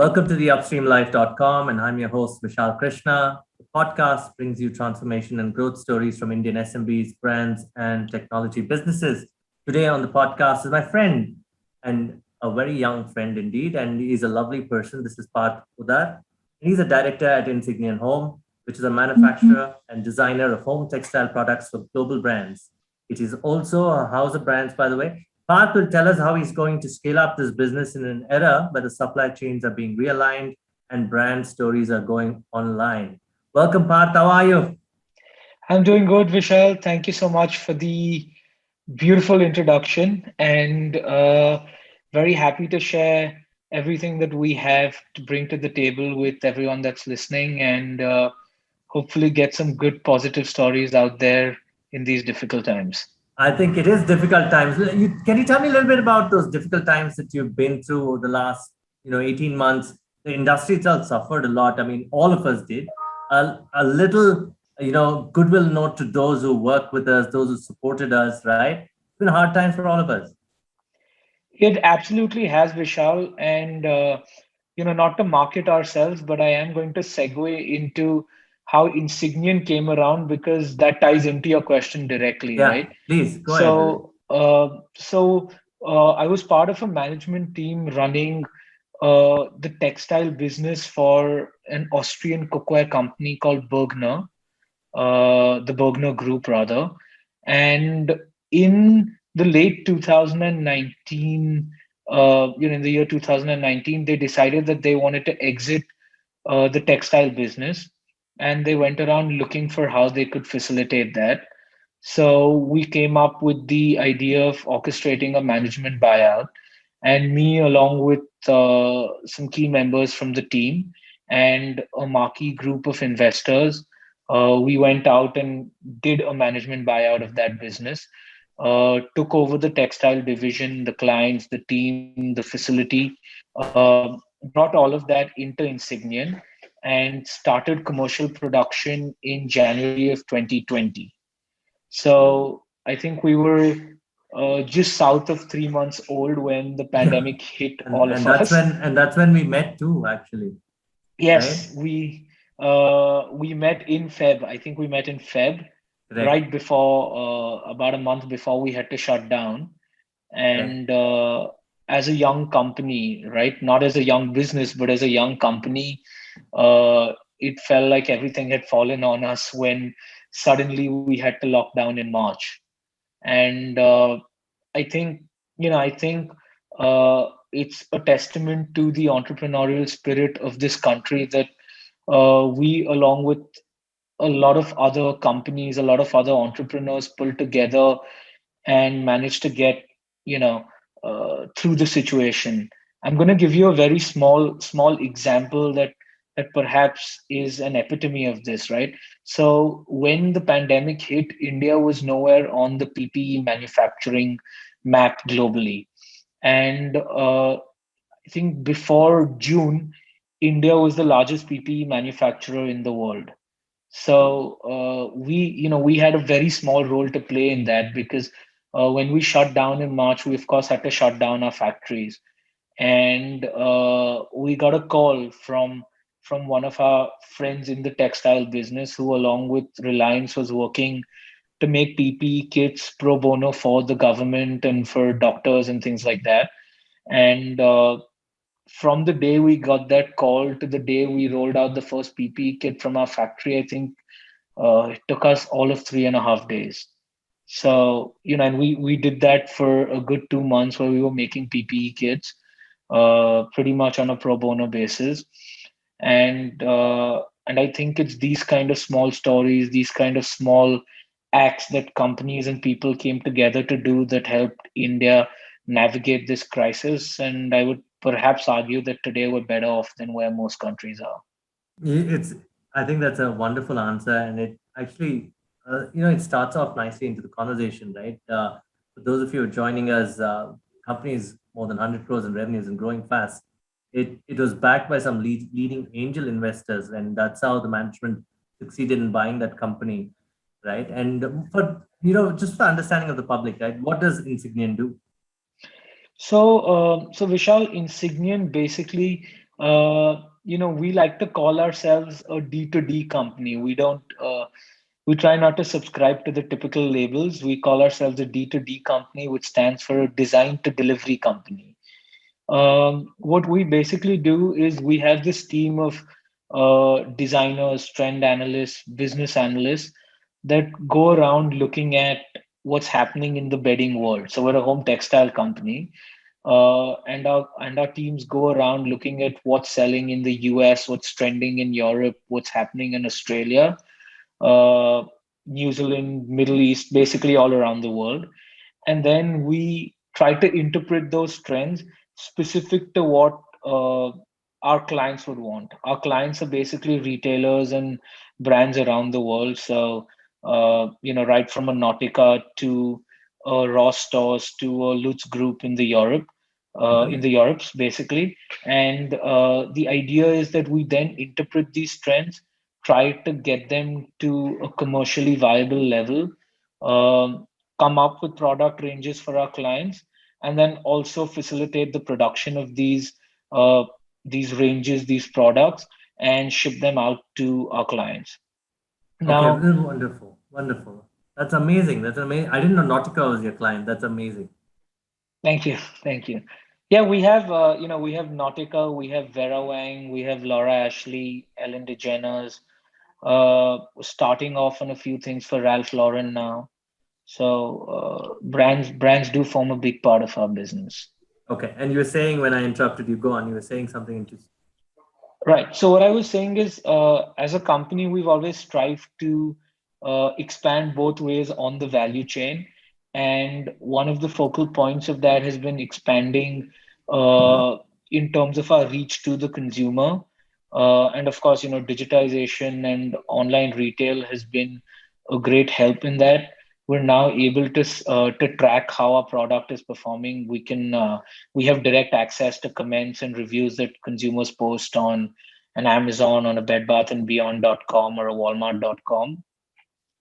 Welcome to the upstreamlife.com, and I'm your host, Vishal Krishna. The podcast brings you transformation and growth stories from Indian SMBs, brands, and technology businesses. Today on the podcast is my friend, and a very young friend indeed, and he's a lovely person. This is Parth Poddar. He's a director at Insignian Home, which is a manufacturer and designer of home textile products for global brands. It is also a house of brands, by the way. Parth will tell us how he's going to scale up this business in an era where the supply chains are being realigned and brand stories are going online. Welcome, Parth. How are you? I'm doing good, Vishal. Thank you so much for the beautiful introduction and very happy to share everything that we have to bring to the table with everyone that's listening and hopefully get some good positive stories out there in these difficult times. I think it is difficult times. Can you tell me a little bit about those difficult times that you've been through over the last, 18 months? The industry itself suffered a lot. I mean, all of us did. A little, goodwill note to those who worked with us, those who supported us, right? It's been hard times for all of us. It absolutely has, Vishal. And, not to market ourselves, but I am going to segue into how Insignian came around because that ties into your question directly, Yeah, right? please go ahead with it. So I was part of a management team running the textile business for an Austrian cookware company called Bergner, the Bergner Group, rather. And in the late 2019, in the year 2019, they decided that they wanted to exit the textile business, and they went around looking for how they could facilitate that. So we came up with the idea of orchestrating a management buyout, and me, along with some key members from the team and a marquee group of investors, we went out and did a management buyout of that business. Took over the textile division, the clients, the team, the facility, brought all of that into Insignian, and started commercial production in January of 2020. So I think we were just south of 3 months old when the Yeah. pandemic hit And all and of that's us. when we met too, actually, right? Yes, we met in Feb. I think we met in Feb, Correct. right before about a month before we had to shut down. Correct. And as a young company, right, not as a young business, but as a young company, it felt like everything had fallen on us when suddenly we had to lock down in March. And I think, I think it's a testament to the entrepreneurial spirit of this country that we, along with a lot of other companies, a lot of other entrepreneurs, pulled together and managed to get, you know, through the situation. I'm going to give you a very small example that perhaps is an epitome of this, right? So when the pandemic hit, India was nowhere on the PPE manufacturing map globally. And I think before June, India was the largest PPE manufacturer in the world. So we had a very small role to play in that because when we shut down in March, we of course had to shut down our factories, and we got a call from one of our friends in the textile business who, along with Reliance, was working to make PPE kits pro bono for the government and for doctors and things like that. And from the day we got that call to the day we rolled out the first PPE kit from our factory, I think it took us all of 3.5 days. So, and we did that for a good 2 months where we were making PPE kits, pretty much on a pro bono basis. And I think it's these kind of small stories, these kind of small acts that companies and people came together to do that helped India navigate this crisis. And I would perhaps argue that today we're better off than where most countries are. It's. I think that's a wonderful answer, and it actually, it starts off nicely into the conversation, right? For those of you who are joining us, companies more than 100 crores in revenues and growing fast. It was backed by some leading angel investors, and that's how the management succeeded in buying that company, right? And for just for understanding of the public, right? What does Insignian do? So Vishal, Insignian basically We like to call ourselves a D2D company. We try not to subscribe to the typical labels. We call ourselves a D2D company, which stands for a design to delivery company. What we basically do is we have this team of designers, trend analysts, business analysts that go around looking at what's happening in the bedding world. So we're a home textile company, and our teams go around looking at what's selling in the US, what's trending in Europe, what's happening in Australia, uh, New Zealand, Middle East, basically all around the world. And then we try to interpret those trends specific to what our clients would want. Our clients are basically retailers and brands around the world. So, right from a Nautica to a Ross stores to a Lutz Group in the in Mhm. the Europes, basically. And the idea is that we then interpret these trends, try to get them to a commercially viable level, um, come up with product ranges for our clients, and then also facilitate the production of these ranges, these products, and ship them out to our clients. Okay, Now, this is wonderful. Wonderful. That's amazing. That's amazing. I didn't know Nautica was your client. That's amazing. thank you, thank you. Yeah, we have Nautica, we have Vera Wang, we have Laura Ashley, Ellen DeGeneres, starting off on a few things for Ralph Lauren now. So brands do form a big part of our business. Okay, and you were saying when I interrupted you, go on. You were saying something interesting. Right. So what I was saying is, as a company, we've always strived to expand both ways on the value chain, and one of the focal points of that has been expanding uh, in terms of our reach to the consumer. And of course, digitization and online retail has been a great help in that. We're now able to track how our product is performing. We have direct access to comments and reviews that consumers post on an Amazon, on a bedbathandbeyond.com or a walmart.com,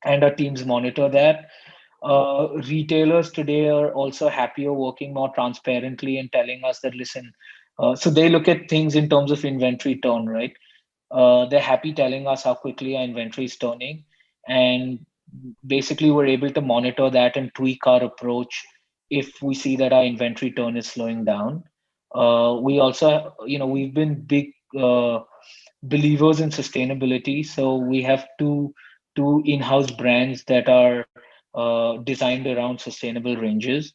and our teams monitor that. Retailers today are also happier working more transparently and telling us that, listen, so they look at things in terms of inventory turn, right? They're happy telling us how quickly our inventory is turning. And basically, we're able to monitor that and tweak our approach if we see that our inventory turn is slowing down. We also, we've been big believers in sustainability. So we have two in-house brands that are designed around sustainable ranges.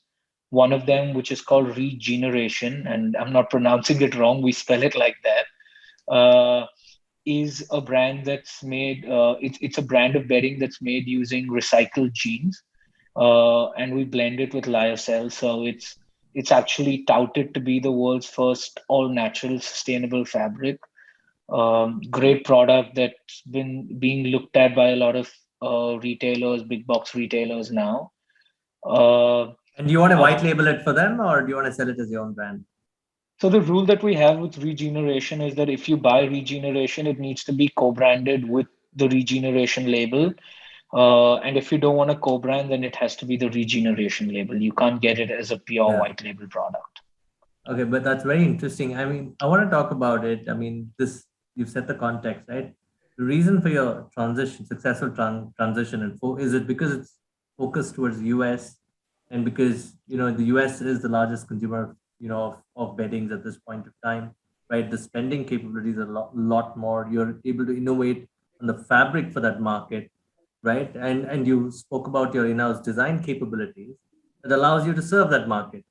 One of them, which is called Regeneration, and I'm not pronouncing it wrong, we spell it like that. Is a brand that's made. It's a brand of bedding that's made using recycled jeans, and we blend it with lyocell. So it's actually touted to be the world's first all natural sustainable fabric. Great product that's been being looked at by a lot of retailers, big box retailers now. Uh, And do you want to uh, white label it for them, or do you want to sell it as your own brand? so the rule that we have with Regeneration is that if you buy Regeneration, it needs to be co-branded with the Regeneration label. And if you don't want a co-brand, then it has to be the Regeneration label. You can't get it as a pure Yeah. white label product. Okay, but that's very interesting. I mean, I want to talk about it. I mean, this you've set the context, right? The reason for your transition, successful transition, is it because it's focused towards US, and because the US is the largest consumer, of beddings at this point of time, right? The spending capabilities are a lot more. You're able to innovate on the fabric for that market, right? And you spoke about your in-house design capabilities that allows you to serve that market,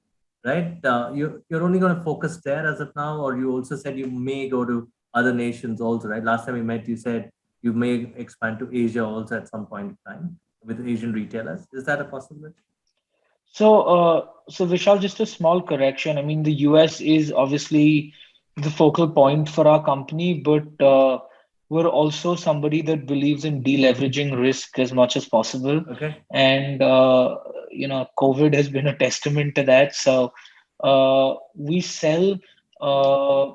right? You're only going to focus there as of now, or you also said you may go to other nations also, right? Last time we met, you said you may expand to Asia also at some point in time with Asian retailers. Is that a possibility? So Vishal, just a small correction. I mean, the US is obviously the focal point for our company, but we're also somebody that believes in deleveraging risk as much as possible. Okay. And, COVID has been a testament to that. So we sell uh,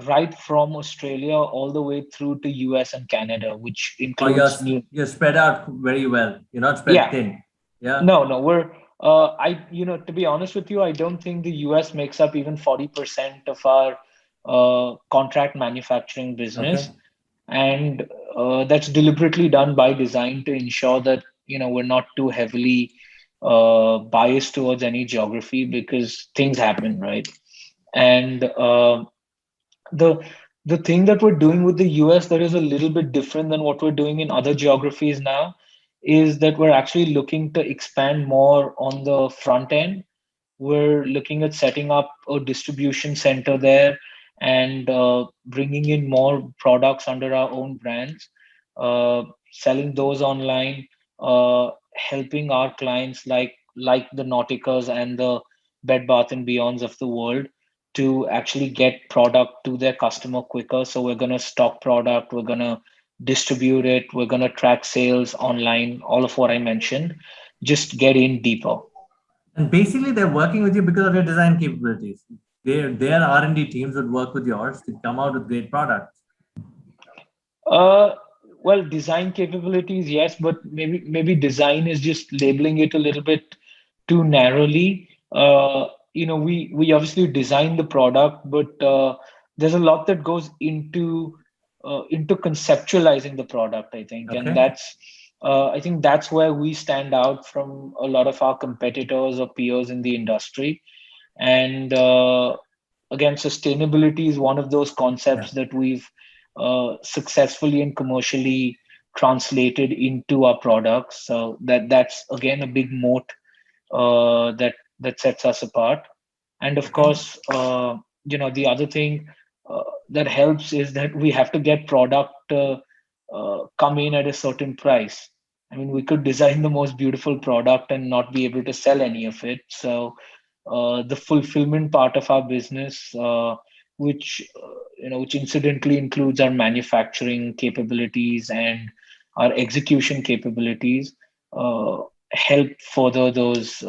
right from Australia all the way through to US and Canada, which Or you're includes new. you're spread out very well. You're not spread Yeah, thin. Yeah. no, we're to be honest with you, I don't think the US makes up even 40% of our contract manufacturing business, Okay. and that's deliberately done by design to ensure that we're not too heavily biased towards any geography because things happen, right? And the the thing that we're doing with the US that is a little bit different than what we're doing in other geographies now is that we're actually looking to expand more on the front end. We're looking at setting up a distribution center there and bringing in more products under our own brands, selling those online, helping our clients like the Nauticas and the Bed Bath and Beyonds of the world to actually get product to their customer quicker. So we're going to stock product, we're going to distribute it, we're going to track sales online, all of what I mentioned. Just get in deeper. And basically, they're working with you because of your design capabilities. Their R&D teams would work with yours to come out with great products. Uh, well, design capabilities, yes, but maybe design is just labeling it a little bit too narrowly. We obviously design the product, but there's a lot that goes into conceptualizing the product, I think, and Okay. that's where we stand out from a lot of our competitors or peers in the industry. And again, sustainability is one of those Yeah. concepts that we've successfully and commercially translated into our products. So that's again a big moat that sets us apart. And of Okay. course, the other thing that helps is that we have to get product come in at a certain price. I mean, we could design the most beautiful product and not be able to sell any of it. So the fulfillment part of our business, which incidentally includes our manufacturing capabilities and our execution capabilities, help further those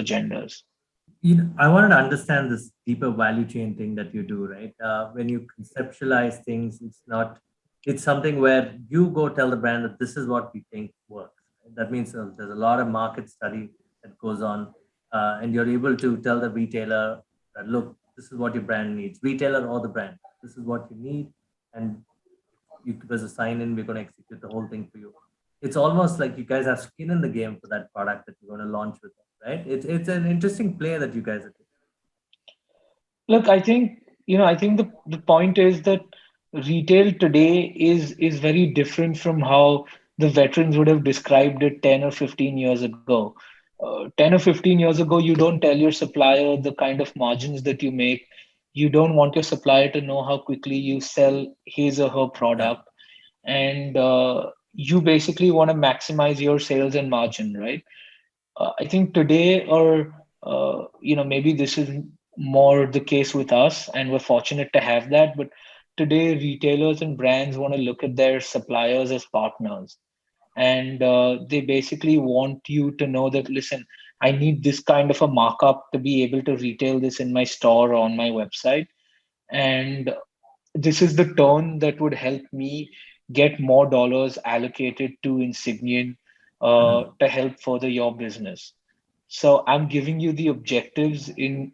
agendas. I wanted to understand this deeper value chain thing that you do, right? When you conceptualize things, it's something where you go tell the brand that this is what we think works. That means there's a lot of market study that goes on, and you're able to tell the retailer that, look, this is what your brand needs, retailer or the brand. This is what you need, and you give us a sign in, we're going to execute the whole thing for you. It's almost like you guys have skin in the game for that product that you're going to launch with them, right? It's an interesting play that you guys are doing. Look, I think the point is that retail today is very different from how the veterans would have described it 10 or 15 years ago. 10 or 15 years ago, you don't tell your supplier the kind of margins that you make. You don't want your supplier to know how quickly you sell his or her Yeah. product. And you basically want to maximize your sales and margin, right? I think today, or maybe this is more the case with us, and we're fortunate to have that. But today, retailers and brands want to look at their suppliers as partners, and they basically want you to know that, listen, I need this kind of a markup to be able to retail this in my store or on my website, and this is the tone that would help me get more dollars allocated to Insignian Mhm. to help further your business. So I'm giving you the objectives in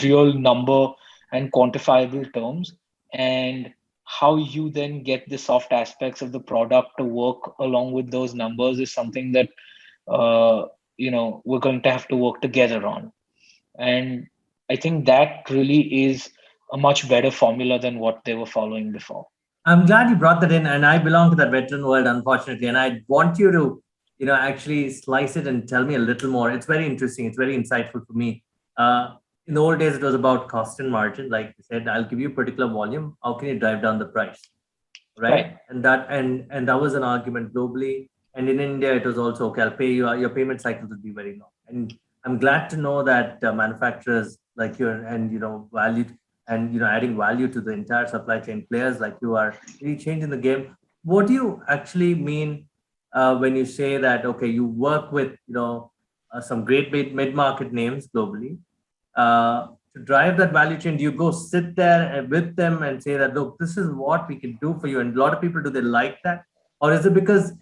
real number and quantifiable terms, and how you then get the soft aspects of the product to work along with those numbers is something that we're going to have to work together on. And I think that really is a much better formula than what they were following before. I'm glad you brought that in, and I belong to that veteran world, unfortunately. And I want you to, actually slice it and tell me a little more. It's very interesting. It's very insightful for me. In the old days, it was about cost and margin. Like you said, I'll give you a particular volume. How can you drive down the price? Right? Right. And that was an argument globally. And in India, it was also okay. I'll pay you. Your payment cycles would be very long. And I'm glad to know that manufacturers like you and value and adding value to the entire supply chain players like you are really changing the game. What do you actually mean when you say that? Okay, you work with some great mid market names globally to drive that value chain? Do you go sit there with them and say that, look, this is what we can do for you? And a lot of people, do they like that? Or is it because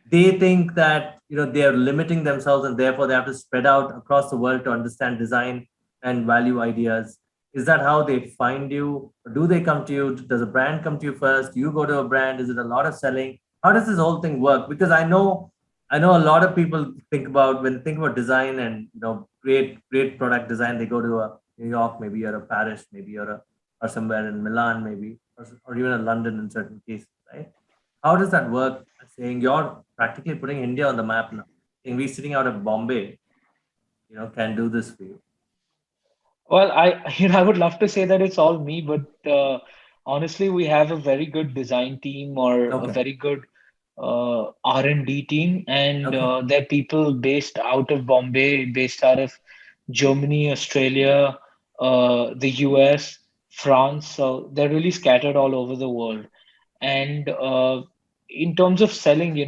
they think that they are limiting themselves and therefore they have to spread out across the world to understand design and value ideas? Is that how they find you? Or do they come to you? Does a brand come to you first? You go to a brand? Is it a lot of selling? How does this whole thing work? Because I know a lot of people think about when they think about design and great product design, they go to a New York, maybe or a Paris, maybe or somewhere in Milan, maybe or even a London in certain cases, right? How does that work? Saying you're practically putting India on the map now. Saying we sitting out of Bombay, can do this for you. Well, I would love to say that it's all me, but honestly, we have a very good design team or a Okay. very good R&D team, and Okay. they're people based out of Bombay, based out of Germany, Australia, the US, France. So they're really scattered all over the world. And in terms of selling,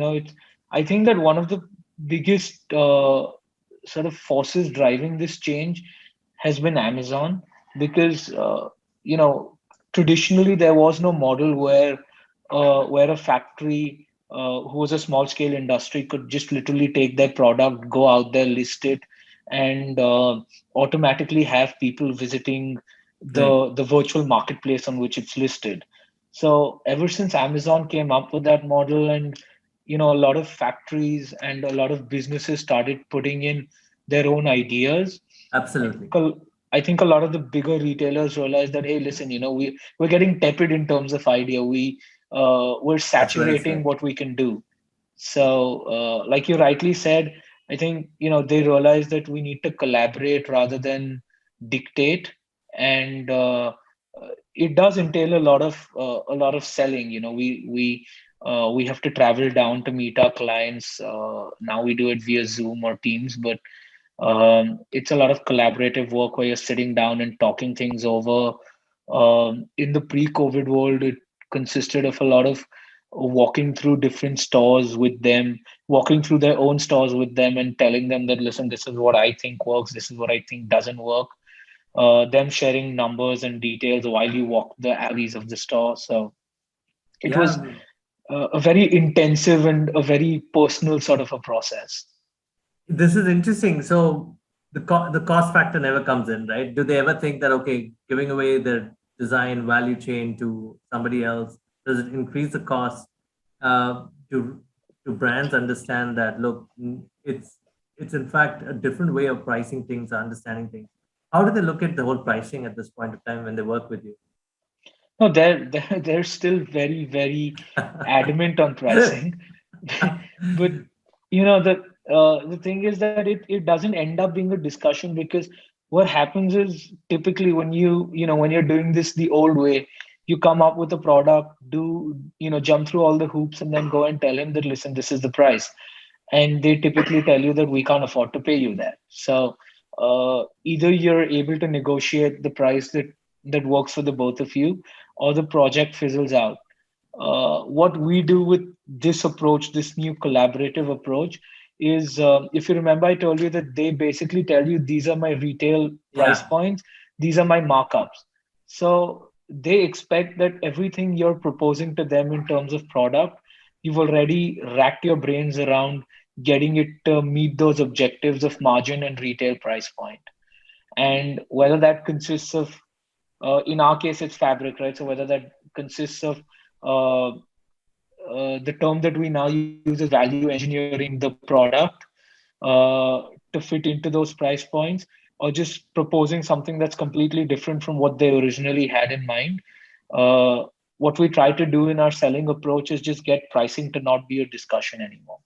I think that one of the biggest sort of forces driving this change has been Amazon, because you know traditionally there was no model where a factory who was a small scale industry could just literally take their product, go out there, list it, and automatically have people visiting Great. the virtual marketplace on which it's listed. So ever since Amazon came up with that model, and a lot of factories and a lot of businesses started putting in their own ideas. I think Absolutely. a, I think a lot of the bigger retailers realize that, hey, listen, we're getting tepid in terms of idea. We're That's well saturating said. what we can do. So, like you rightly said, I think they realize that we need to collaborate rather than dictate, and it does entail a lot of selling. We have to travel down to meet our clients. Now we do it via Zoom or Teams, but it's a lot of collaborative work where you're sitting down and talking things over. In the pre-COVID world, it consisted of a lot of walking through different stores with them, walking through their own stores with them, and telling them that, listen, this is what I think works, this is what I think doesn't work. Them sharing numbers and details while you walk the alleys of the store. So it was Yeah, a very intensive and a very personal sort of a process. this is interesting. So the cost factor never comes in, right? Do they ever think that okay, giving away their design value chain to somebody else, does it increase the cost? Do brands understand that? Look, it's in fact a different way of pricing things, understanding things. How do they look at the whole pricing at this point of time when they work with you? No, they're still very, very adamant on pricing. But the thing is that it doesn't end up being a discussion, because what happens is, typically when you're doing this the old way, you come up with a product, jump through all the hoops, and then go and tell him that, listen, this is the price, and they typically tell you that we can't afford to pay you that. So either you're able to negotiate the price that works for the both of you, or the project fizzles out. What we do with this approach, this new collaborative approach, is, if you remember, I told you that they basically tell you, these are my retail price Yeah, points, these are my markups. So they expect that everything you're proposing to them in terms of product, you've already racked your brains around getting it to meet those objectives of margin and retail price point. And whether that consists of, in our case, it's fabric, right? So whether that consists of, the term that we now use is value engineering the product to fit into those price points, or just proposing something that's completely different from what they originally had in mind. Uh, what we try to do in our selling approach is just get pricing to not be a discussion anymore.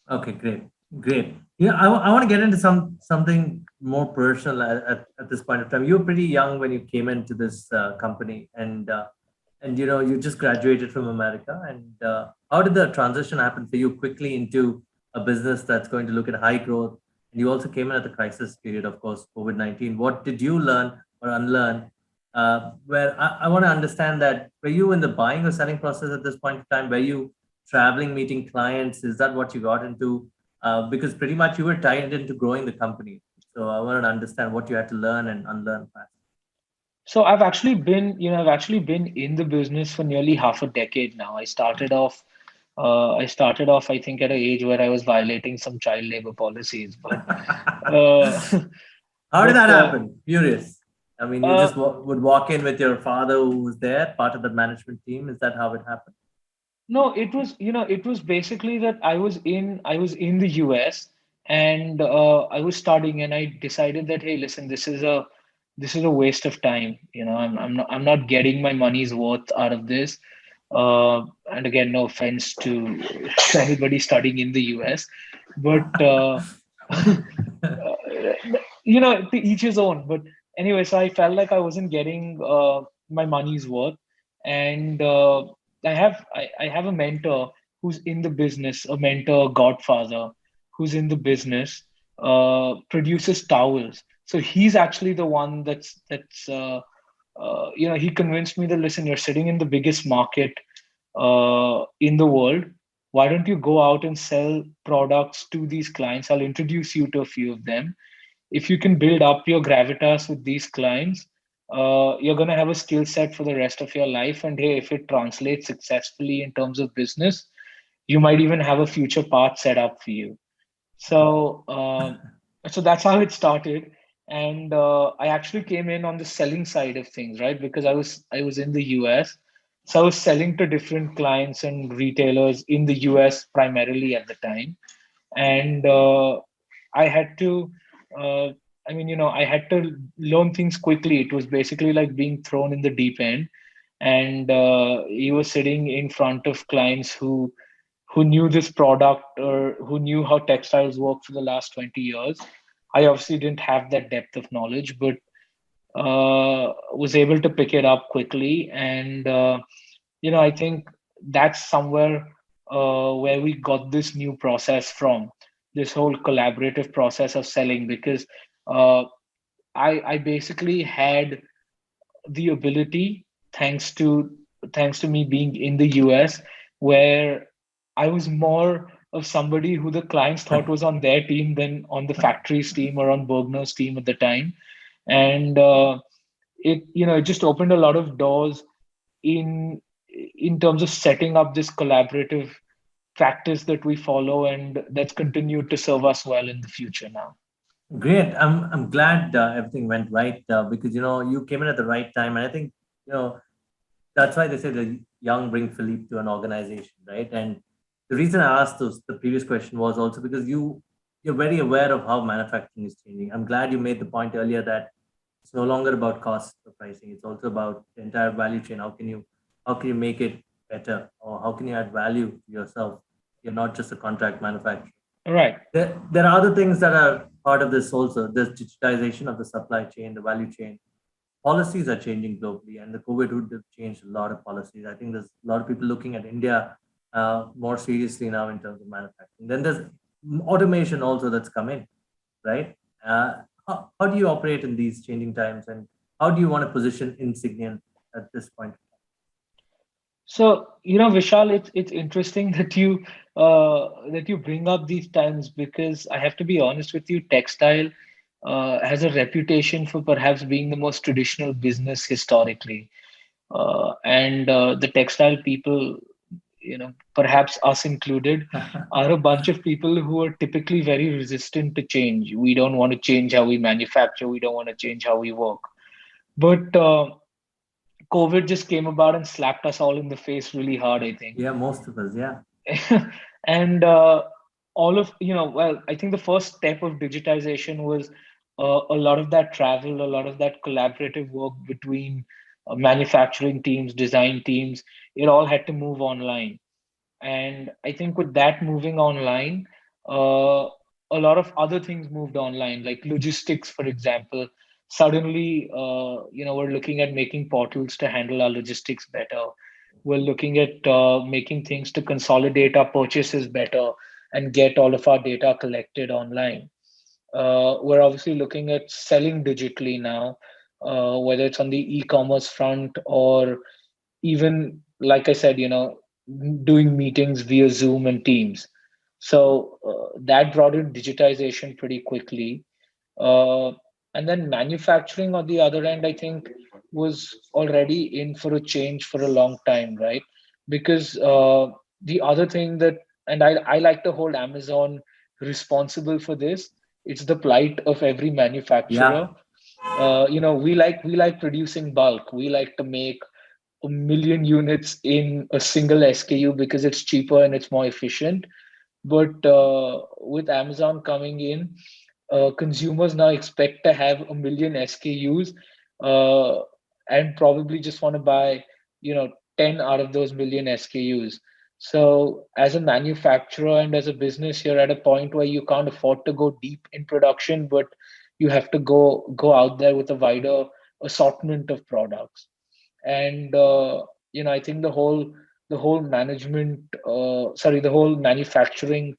okay, great, great. Yeah, I want to get into something more personal at this point of time. You were pretty young when you came into this company, and you just graduated from America. And how did the transition happen for you quickly into a business that's going to look at high growth? And you also came in at the crisis period, of course, COVID-19. What did you learn or unlearn? Where I want to understand that, were you in the buying or selling process at this point in time? Were you traveling, meeting clients? Is that what you got into? Because pretty much you were tied into growing the company. So I wanted to understand what you had to learn and unlearn fast. So I've actually been in the business for nearly half a decade now. I started off, I think, at an age where I was violating some child labor policies, but uh, How did but that happen? Curious. I mean, you Uh, just would walk in with your father who was there, part of the management team. Is that how it happened? no, it was basically that I was in the US, and I was studying, and I decided that, hey, listen, this is a waste of time. I'm not getting my money's worth out of this. And again, no offense to anybody studying in the US, but to each his own. But anyway, so I felt like I wasn't getting my money's worth, and I have a mentor who's in the business, a mentor godfather who's in the business, produces towels. So he's actually the one he convinced me that, listen, you're sitting in the biggest market in the world. Why don't you go out and sell products to these clients? I'll introduce you to a few of them. If you can build up your gravitas with these clients, you're going to have a skill set for the rest of your life. And hey, if it translates successfully in terms of business, you might even have a future path set up for you. So, so that's how it started. And I actually came in on the selling side of things, right? Because I was in the US, so I was selling to different clients and retailers in the US primarily at the time, and I had to, uh, I had to learn things quickly. It was basically like being thrown in the deep end, and he was sitting in front of clients who knew this product or who knew how textiles work for the last 20 years. I obviously didn't have that depth of knowledge, but was able to pick it up quickly. And, I think that's somewhere where we got this new process from, this whole collaborative process of selling, because uh, I basically had the ability, thanks to me being in the US, where I was more of somebody who the clients thought was on their team than on the factory's team or on Bergner's team at the time. And it just opened a lot of doors in terms of setting up this collaborative practice that we follow, and that's continued to serve us well in the future now. Great. I'm glad everything went right because you came in at the right time, and I think you know that's why they say the young bring Philippe to an organization, right? And the reason I asked the previous question was also because you're very aware of how manufacturing is changing. I'm glad you made the point earlier that it's no longer about cost or pricing. It's also about the entire value chain. How can you make it better, or how can you add value to yourself? You're not just a contract manufacturer. Right. There are other things that are part of this also. There's digitization of the supply chain, the value chain. Policies are changing globally, and the COVID would have changed a lot of policies. I think there's a lot of people looking at India more seriously now in terms of manufacturing. Then there's automation also that's come in, right? How do you operate in these changing times, and how do you want to position Insignian at this point? So, Vishal, it's interesting that you bring up these times, because I have to be honest with you, textile has a reputation for perhaps being the most traditional business historically, and the textile people, perhaps us included, are a bunch of people who are typically very resistant to change. We don't want to change how we manufacture. We don't want to change how we work. But COVID just came about and slapped us all in the face really hard, I think. Yeah, most of us. Yeah, And all of, well, I think the first step of digitization was a lot of that travel, a lot of that collaborative work between manufacturing teams, design teams. It all had to move online. And I think with that moving online, a lot of other things moved online, like logistics, for example. Suddenly, we're looking at making portals to handle our logistics better. We're looking at making things to consolidate our purchases better and get all of our data collected online. We're obviously looking at selling digitally now, whether it's on the e-commerce front or even, like I said, doing meetings via Zoom and Teams. So that brought in digitization pretty quickly. Uh, and then manufacturing, on the other end, I think was already in for a change for a long time, right? Because the other thing that, and I like to hold Amazon responsible for this, it's the plight of every manufacturer. yeah, we like producing bulk. We like to make a million units in a single SKU because it's cheaper and it's more efficient. But with Amazon coming in, consumers now expect to have a million SKUs, uh, and probably just want to buy, 10 out of those million SKUs. So, as a manufacturer and as a business, you're at a point where you can't afford to go deep in production, but you have to go out there with a wider assortment of products. And I think the whole manufacturing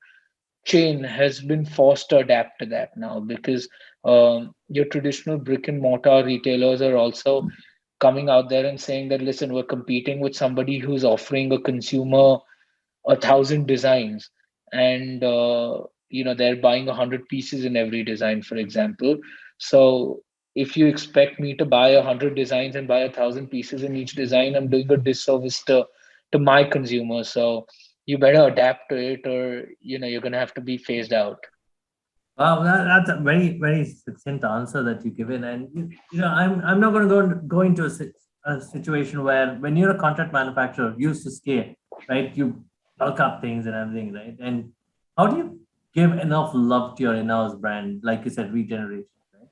chain has been forced to adapt to that now, because your traditional brick and mortar retailers are also coming out there and saying that, listen, we're competing with somebody who's offering a consumer 1,000 designs, and they're buying 100 pieces in every design, for example. So if you expect me to buy 100 designs and buy 1,000 pieces in each design, I'm doing a disservice to my consumer. So you better adapt to it, or you're gonna have to be phased out. Wow, that's a very, very succinct answer that you've given. And I'm not going to go into a situation where when you're a contract manufacturer, used to scale, right? You bulk up things and everything, right? And how do you give enough love to your in-house brand, like you said, regeneration, right?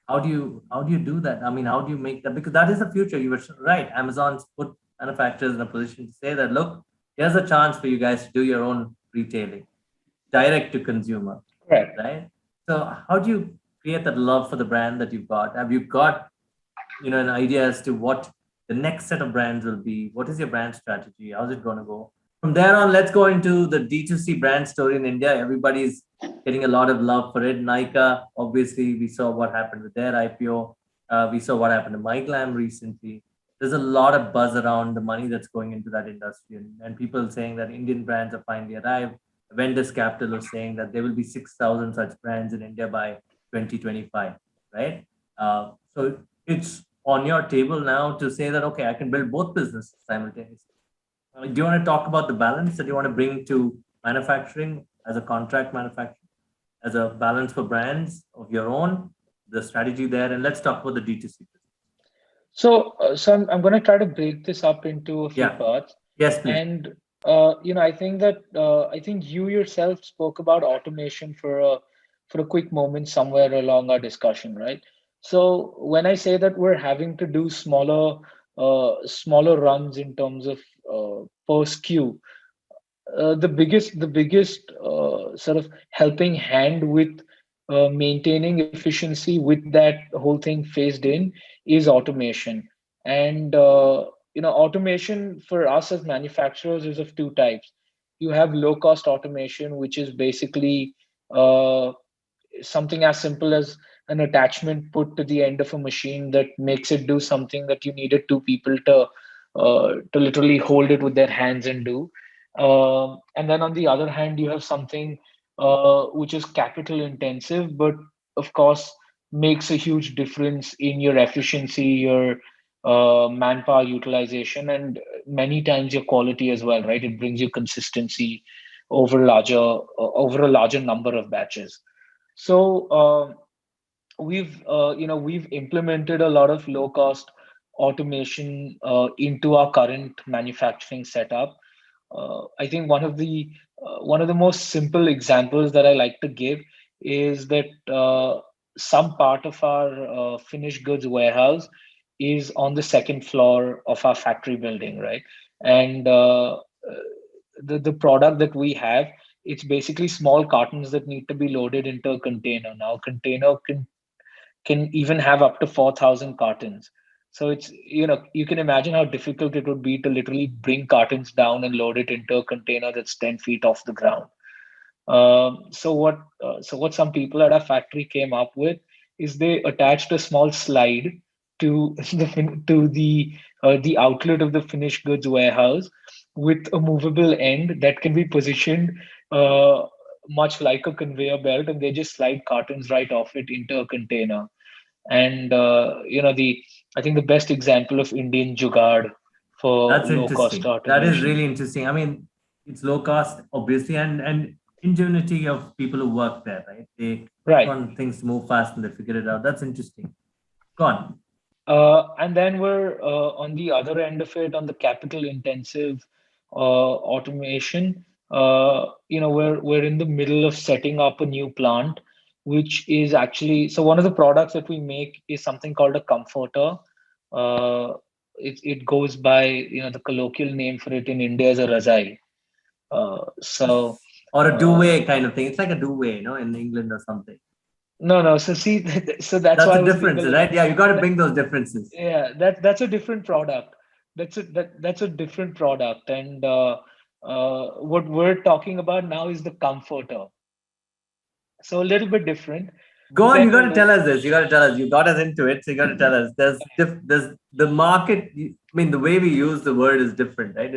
How do you do that? I mean, how do you make that? Because that is the future. You were right. Amazon's put manufacturers in a position to say that, look, here's a chance for you guys to do your own retailing, direct to consumer, Correct. right? So how do you create that love for the brand that you've got? Have you got, an idea as to what the next set of brands will be? What is your brand strategy? How's it going to go? From there on, let's go into the D2C brand story in India. Everybody's getting a lot of love for it. Nika, obviously, we saw what happened with their IPO. We saw what happened to MyGlam recently. There's a lot of buzz around the money that's going into that industry, and people saying that Indian brands have finally arrived. Vendors Capital is saying that there will be 6,000 such brands in India by 2025, right? So it's on your table now to say that, okay, I can build both businesses simultaneously. Do you want to talk about the balance that you want to bring to manufacturing as a contract manufacturer, as a balance for brands of your own, the strategy there? And let's talk about the D2C business. So I'm going to try to break this up into a few Yeah. parts. Yes, please. And I think you yourself spoke about automation for a quick moment somewhere along our discussion, right? So when I say that we're having to do smaller runs in terms of per SKU, the biggest sort of helping hand with maintaining efficiency with that whole thing phased in is automation. And automation for us as manufacturers is of two types. You have low cost automation, which is basically uh, something as simple as an attachment put to the end of a machine that makes it do something that you needed two people to literally hold it with their hands and do. And then on the other hand, you have something which is capital intensive, but of course makes a huge difference in your efficiency, your manpower utilization, and many times your quality as well, right? It brings you consistency over a larger number of batches. So we've implemented a lot of low cost automation into our current manufacturing setup. I think one of the most simple examples that I like to give is that some part of our finished goods warehouse is on the second floor of our factory building, right? And the product that we have, it's basically small cartons that need to be loaded into a container. Now, a container can even have up to 4,000 cartons. So you can imagine how difficult it would be to literally bring cartons down and load it into a container that's 10 feet off the ground. So what some people at our factory came up with is they attached a small slide to the outlet of the finished goods warehouse with a movable end that can be positioned uh, much like a conveyor belt, and they just slide cartons right off it into a container. And the I think the best example of Indian jugaad for That's low cost interesting. That is automation. really interesting. I mean, it's low cost, obviously, and ingenuity of people who work there, right? They Right. want things to move fast and they figure it out. That's interesting. Go on. And then we're on the other end of it, on the capital intensive automation. We're in the middle of setting up a new plant, which is actually, so one of the products that we make is something called a comforter. Uh, it goes by, the colloquial name for it in India is a razai. So Or a uh, duvet kind of thing. It's like a duvet, in England or something. no. So see, so that's That's why I the was being a difference, little. right? Yeah, you got to bring those differences. Yeah, that's a different product. That's a different product, and what we're talking about now is the comforter. So a little bit different. Go But on, then you got to tell us this. You got to tell us. You got us into it, so you got to tell us. There's the market. I mean, the way we use the word is different, right?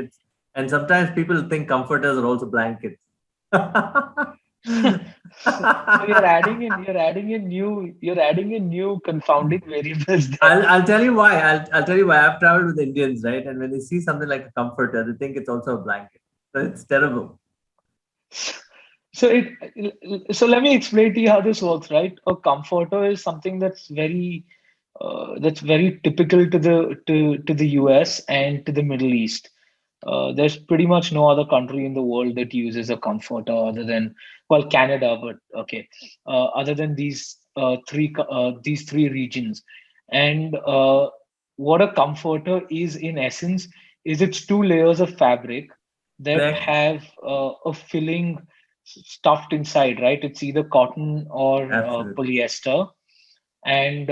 And sometimes people think comforters are also blankets. so you're adding in new confounding variables there. I'll tell you why. I'll tell you why. I've traveled with Indians, right? And when they see something like a comforter, they think it's also a blanket. So it's terrible. So let me explain to you how this works, right? A comforter is something that's very typical to the US and to the Middle East. There's pretty much no other country in the world that uses a comforter other than, well, Canada, but okay, other than these three regions. And what a comforter is in essence is it's two layers of fabric that Correct? have a filling stuffed inside, right? It's either cotton or Absolutely. polyester, and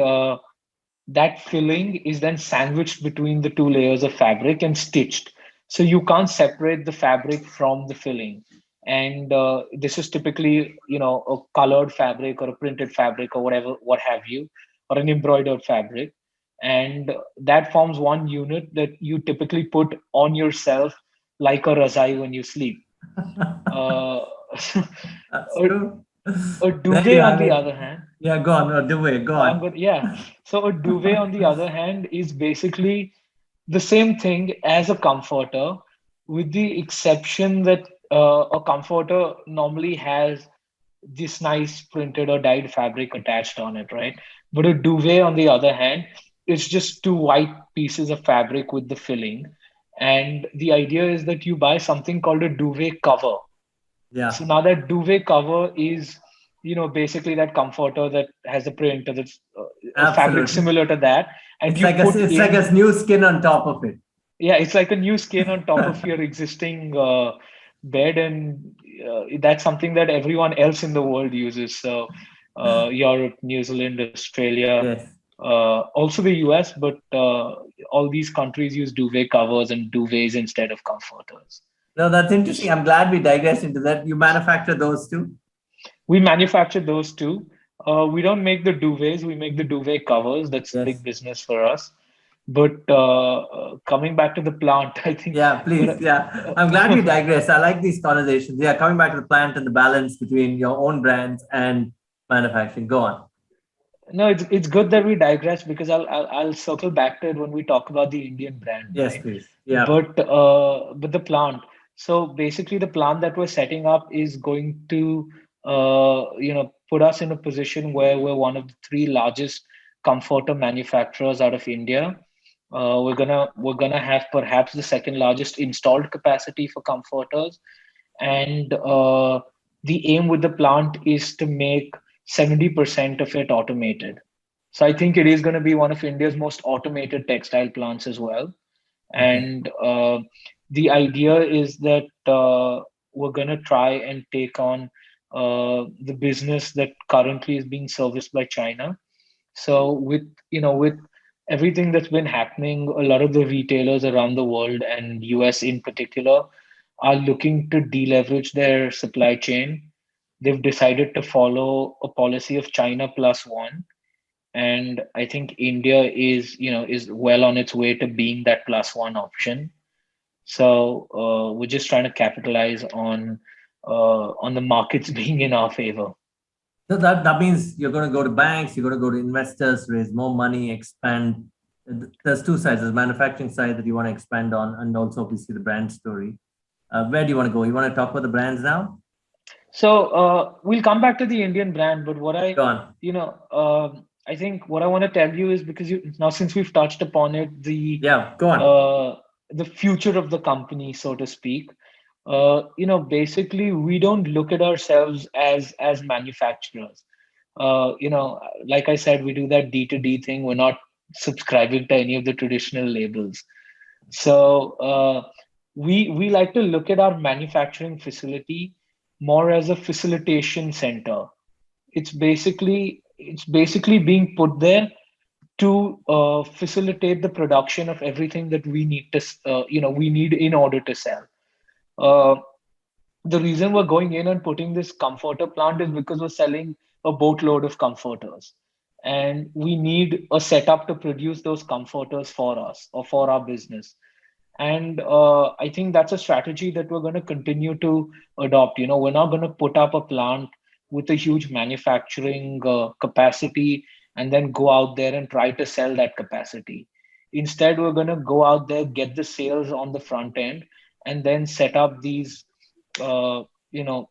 that filling is then sandwiched between the two layers of fabric and stitched. So you can't separate the fabric from the filling. And this is typically, a colored fabric or a printed fabric or whatever, what have you, or an embroidered fabric. And that forms one unit that you typically put on yourself like a razai when you sleep. Uh, That's a, true. a There you duvet, on have the it. other hand, Yeah, go on. No, do it. Go I'm on. good. Yeah. So a duvet, on the other hand, is basically the same thing as a comforter, with the exception that a comforter normally has this nice printed or dyed fabric attached on it, right? But a duvet, on the other hand, is just two white pieces of fabric with the filling. And the idea is that you buy something called a duvet cover. So Yeah, now that duvet cover is, basically that comforter that has a print or that's a fabric absolutely. similar to that, and It's you like put a in, new skin on top of it. yeah, it's like a new skin on top of your existing bed, and that's something that everyone else in the world uses. So Europe, New Zealand, Australia, Yes. also the US, but all these countries use duvet covers and duvets instead of comforters. No, that's interesting. Just I'm glad we digressed into that. You manufacture those too? We manufacture those too. We don't make the duvets, we make the duvet covers. That's big Yes. business for us. But coming back to the plant, I think Yeah, please. what Yeah. I'm glad we digress. I like these conversations. Yeah, coming back to the plant and the balance between your own brands and manufacturing. Go on. no, it's good that we digress because I'll circle back to it when we talk about the Indian brand, Yes, right? please. Yeah. But the plant. So basically, the plant that we're setting up is going to put us in a position where we're one of the three largest comforter manufacturers out of India. We're gonna have perhaps the second largest installed capacity for comforters, and the aim with the plant is to make 70% of it automated. So I think it is going to be one of India's most automated textile plants as well. Okay. And the idea is that we're going to try and take on the business that currently is being serviced by China. So with everything that's been happening, a lot of the retailers around the world and US in particular are looking to deleverage their supply chain. They've decided to follow a policy of China plus one, and I think India is well on its way to being that plus one option. So we're just trying to capitalize on the markets being in our favor. So that means you're going to go to banks, you're going to go to investors, raise more money, expand. There's two sides. There's manufacturing side that you want to expand on, and also obviously the brand story. Where do you want to go? You want to talk about the brands now? So we'll come back to the Indian brand, but what I, Go on. you know, I think what I want to tell you is, because you now, since we've touched upon it, Yeah, go on. uh, the future of the company, so to speak. Basically, we don't look at ourselves as manufacturers. Like I said, we do that D2D thing. We're not subscribing to any of the traditional labels. So we like to look at our manufacturing facility more as a facilitation center. It's basically being put there to facilitate the production of everything that we need we need in order to sell. Uh, the reason we're going in and putting this comforter plant is because we're selling a boatload of comforters, and we need a setup to produce those comforters for us or for our business. And I think that's a strategy that we're going to continue to adopt. We're not going to put up a plant with a huge manufacturing capacity and then go out there and try to sell that capacity. Instead, we're going to go out there, get the sales on the front end, and then set up these, uh, you know,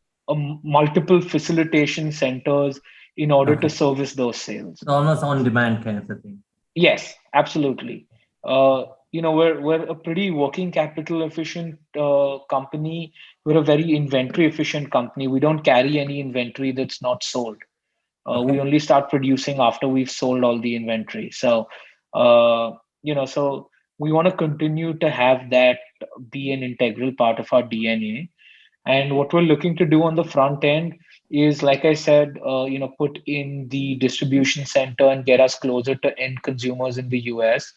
multiple facilitation centers in order to Okay. service those sales. So almost on demand kind of a thing. Yes, absolutely. We're a pretty working capital efficient company. We're a very inventory efficient company. We don't carry any inventory that's not sold. We Okay. only start producing after we've sold all the inventory. So we want to continue to have that be an integral part of our DNA. And what we're looking to do on the front end is, like I said, put in the distribution center and get us closer to end consumers in the US.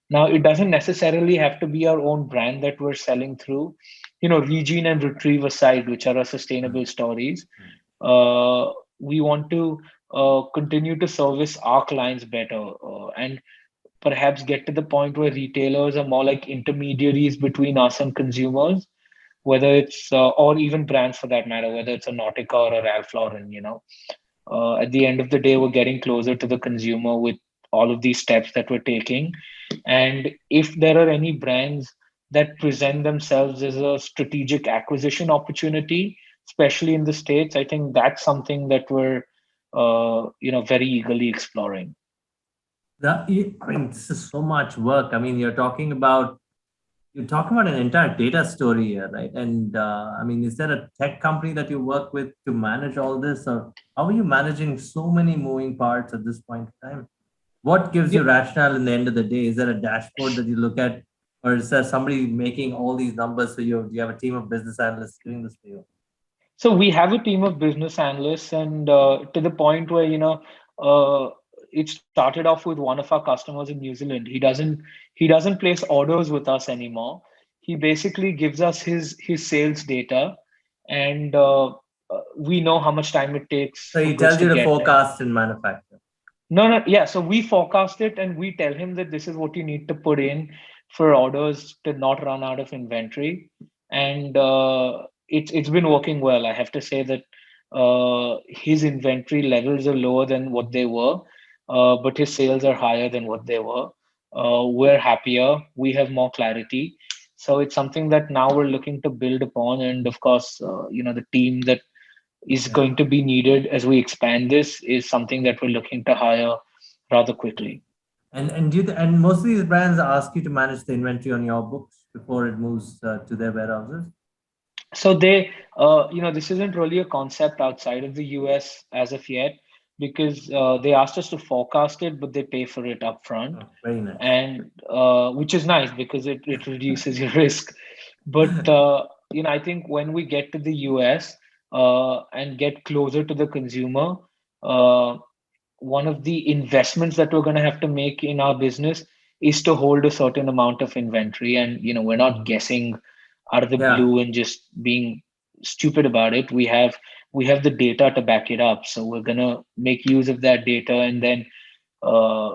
Now, it doesn't necessarily have to be our own brand that we're selling through. Regene and Retrieve aside, which are our sustainable stories, uh, we want to continue to service our clients better, and perhaps get to the point where retailers are more like intermediaries between us and consumers, whether it's or even brands for that matter, whether it's a Nautica or a Ralph Lauren. At the end of the day, we're getting closer to the consumer with all of these steps that we're taking. And if there are any brands that present themselves as a strategic acquisition opportunity, especially in the States, I think that's something that we're very eagerly exploring. I mean, this is so much work. I mean, you're talking about an entire data story here, right? And I mean, is there a tech company that you work with to manage all this, or how are you managing so many moving parts at this point in time? What gives Yeah. you rationale in the end of the day? Is there a dashboard that you look at, or is there somebody making all these numbers for you? Do you have a team of business analysts doing this for you? So we have a team of business analysts, and to the point where it started off with one of our customers in New Zealand. He doesn't place orders with us anymore. He basically gives us his sales data, and we know how much time it takes So for he goods tells to you to get there. forecast and manufacture. No, no, yeah. So we forecast it and we tell him that this is what you need to put in for orders to not run out of inventory. And it's been working well. I have to say that his inventory levels are lower than what they were, but his sales are higher than what they were. We're happier. We have more clarity. So it's something that now we're looking to build upon. And of course, the team that is Yeah. going to be needed as we expand this is something that we're looking to hire rather quickly. And most of these brands ask you to manage the inventory on your books before it moves to their warehouses. So this isn't really a concept outside of the US as of yet, because they asked us to forecast it, but they pay for it upfront, Oh, very nice. and which is nice because it reduces your risk. But I think when we get to the US and get closer to the consumer, uh, one of the investments that we're going to have to make in our business is to hold a certain amount of inventory. And we're not guessing out of the Yeah. blue and just being stupid about it. We have the data to back it up, so we're going to make use of that data and then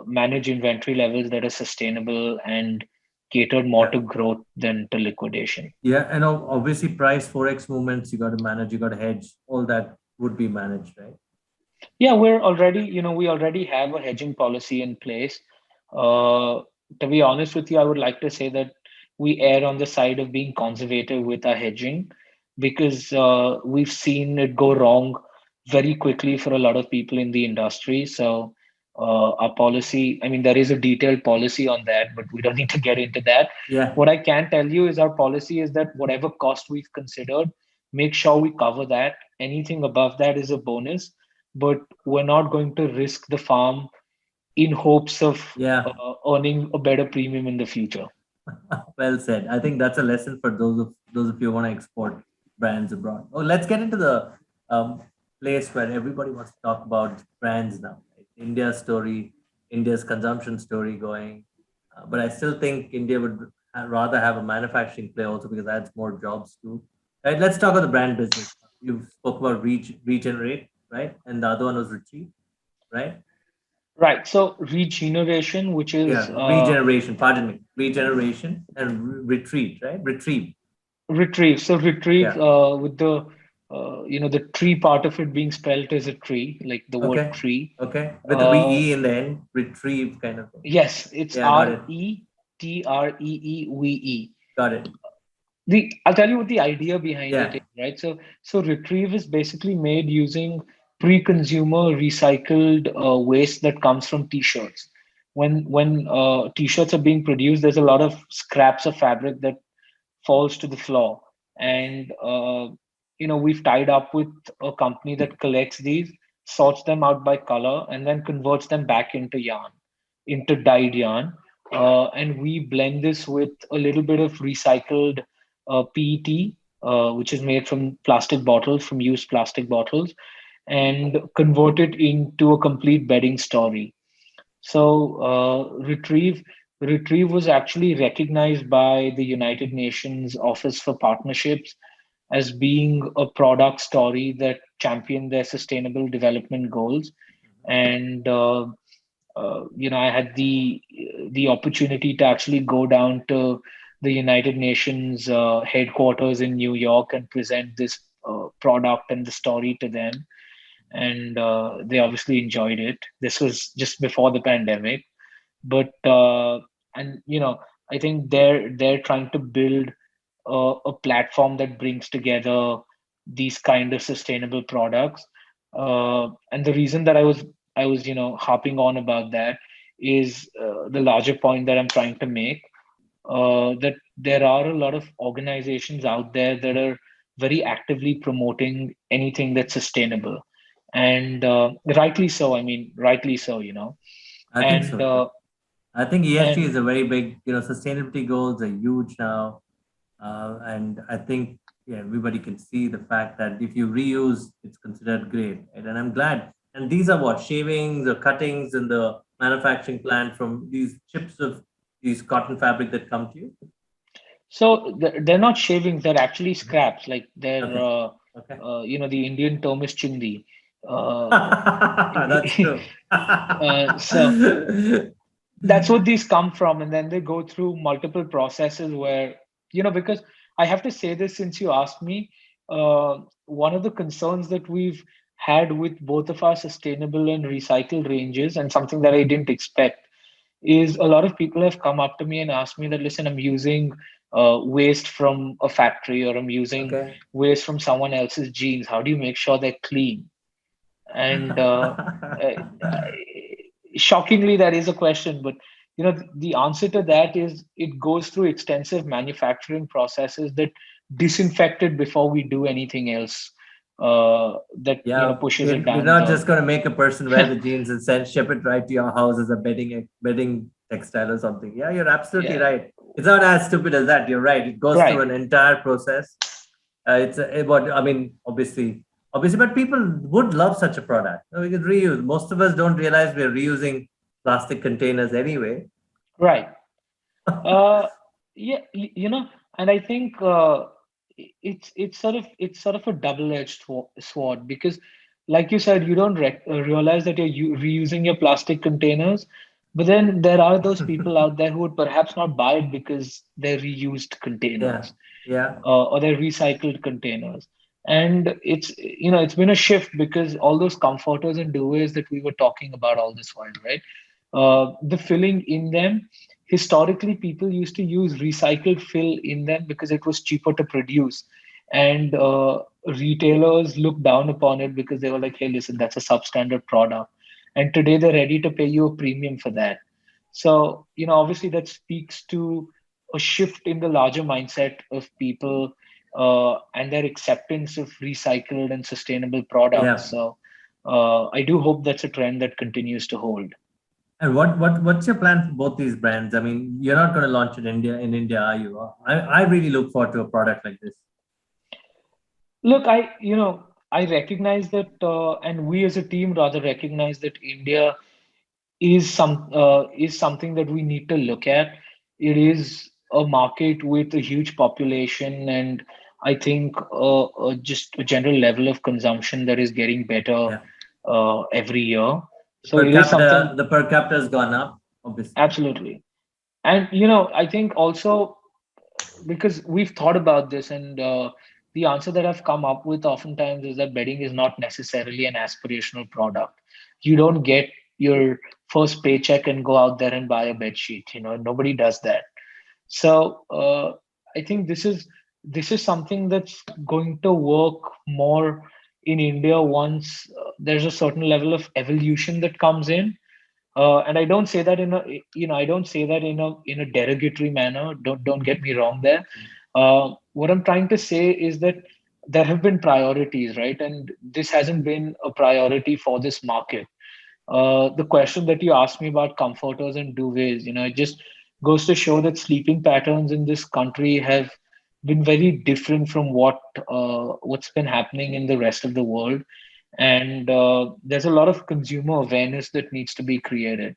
manage inventory levels that are sustainable and catered more Yeah. to growth than to liquidation. Yeah. And obviously, price forex movements you got to manage, you got to hedge. All that would be managed, right? Yeah, we already have a hedging policy in place. Uh, to be honest with you, I would like to say that we err on the side of being conservative with our hedging, because we've seen it go wrong very quickly for a lot of people in the industry. So our policy. I mean, there is a detailed policy on that, but we don't need to get into that. Yeah. What I can tell you is our policy is that whatever cost we've considered, make sure we cover that. Anything above that is a bonus, but we're not going to risk the farm in hopes of Yeah. earning a better premium in the future. Well said. I think that's a lesson for those of you who want to export brands abroad. Oh, let's get into the um, place where everybody wants to talk about brands now. Right? India's story, India's consumption story going. But I still think India would rather have a manufacturing play also because that's more jobs too. Right. Let's talk about the brand business. You spoke about regenerate, right? And the other one was retrieve, right? Right. So regeneration, which is Yeah, regeneration. Pardon me, regeneration and retreat, right? Retrieve. retrieve. So retrieve Yeah. with the the tree part of it being spelt as a tree, like the word Okay. tree. Okay. With the Uh, VE in the end, retrieve kind of thing. yes, it's Yeah, got it. RETREEVE. Got it. The I'll tell you what the idea behind it Yeah. is, right? So retrieve is basically made using pre-consumer recycled waste that comes from t-shirts. When t-shirts are being produced, there's a lot of scraps of fabric that falls to the floor, and we've tied up with a company that collects these, sorts them out by color, and then converts them back into yarn, into dyed yarn. And we blend this with a little bit of recycled PET, which is made from plastic bottles, from used plastic bottles, and convert it into a complete bedding story. So Retrieve was actually recognized by the United Nations Office for Partnerships as being a product story that championed their sustainable development goals. And I had the opportunity to actually go down to the United Nations headquarters in New York and present this product and the story to them, and they obviously enjoyed it. This was just before the pandemic, but and I think they're trying to build a platform that brings together these kind of sustainable products. And the reason that I was harping on about that is the larger point that I'm trying to make, that there are a lot of organizations out there that are very actively promoting anything that's sustainable, and rightly so. I mean, rightly so, I think and so too. I think ESG and is a very big, sustainability goals are huge now. And I think everybody can see the fact that if you reuse, it's considered great. And I'm glad. And these are what shavings or cuttings in the manufacturing plant from these chips of these cotton fabric that come to you. so they're not shavings; they're actually Mhm. scraps. Like they're, Okay. Okay. the Indian term is chindi. Uh, That's true. so that's what these come from, and then they go through multiple processes where, because I have to say this since you asked me, one of the concerns that we've had with both of our sustainable and recycled ranges, and something that I didn't expect, is a lot of people have come up to me and asked me that, listen, I'm using waste from a factory, or I'm using Okay. waste from someone else's jeans. How do you make sure they're clean? And uh, shockingly, that is a question, but the answer to that is it goes through extensive manufacturing processes that disinfect it before we do anything else, that Yeah, pushes it we're down not the just going to make a person wear the jeans and send ship it right to your house as a bedding textile or something. Yeah, you're absolutely yeah, right. It's not as stupid as that. You're right. It goes through right. an entire process. What I mean, obviously, but people would love such a product. We could reuse. Most of us don't realize we're reusing plastic containers anyway. Right. Uh, yeah, and I think it's sort of a double-edged sword, because, like you said, you don't realize that you're reusing your plastic containers, but then there are those people out there who would perhaps not buy it because they're reused Yeah, containers, yeah. or they're recycled containers. And it's been a shift, because all those comforters and duvets that we were talking about all this while, right? The filling in them, historically, people used to use recycled fill in them because it was cheaper to produce. And retailers looked down upon it because they were like, hey, listen, that's a substandard product. and today they're ready to pay you a premium for that. So, obviously that speaks to a shift in the larger mindset of people, and their acceptance of recycled and sustainable products. Yeah. So, I do hope that's a trend that continues to hold. And what's your plan for both these brands? I mean, you're not going to launch it in India, are you? I really look forward to a product like this. Look, I recognize that, and we as a team rather recognize that India is something that we need to look at. It is a market with a huge population, and I think just a general level of consumption that is getting better Yeah. every year. So it is something. The per capita has gone up, obviously. Absolutely. And I think also, because we've thought about this, and the answer that I've come up with oftentimes is that bedding is not necessarily an aspirational product. You don't get your first paycheck and go out there and buy a bed sheet. Nobody does that. So I think this is something that's going to work more in India once there's a certain level of evolution that comes in. And I don't say that I don't say that in a derogatory manner. Don't get me wrong there. What I'm trying to say is that there have been priorities, right? And this hasn't been a priority for this market. The question that you asked me about comforters and duvets, it just goes to show that sleeping patterns in this country have been very different from what's been happening in the rest of the world. And there's a lot of consumer awareness that needs to be created.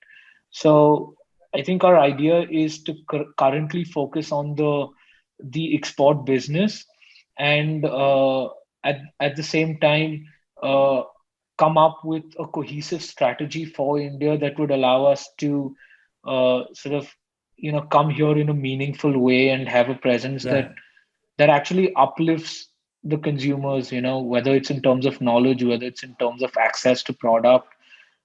So I think our idea is to currently focus on the export business, and at the same time uh, come up with a cohesive strategy for India that would allow us to sort of come here in a meaningful way and have a presence that Yeah. actually uplifts the consumers, whether it's in terms of knowledge, whether it's in terms of access to product,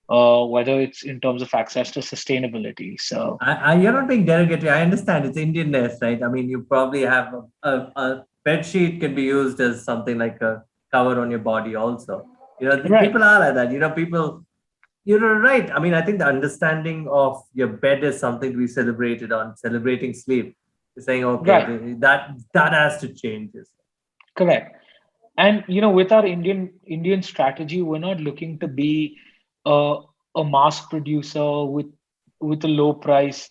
whether it's in terms of access to sustainability. So You're not being derogatory. I understand it's Indian-ness, right? I mean, you probably have a bed sheet can be used as something like a cover on your body also. right. People are like that. You're right. I mean, I think the understanding of your bed is something to be celebrated on, celebrating sleep. You're saying, okay, Right. that has to change. Correct. And with our Indian strategy, we're not looking to be a, a mass producer with a low price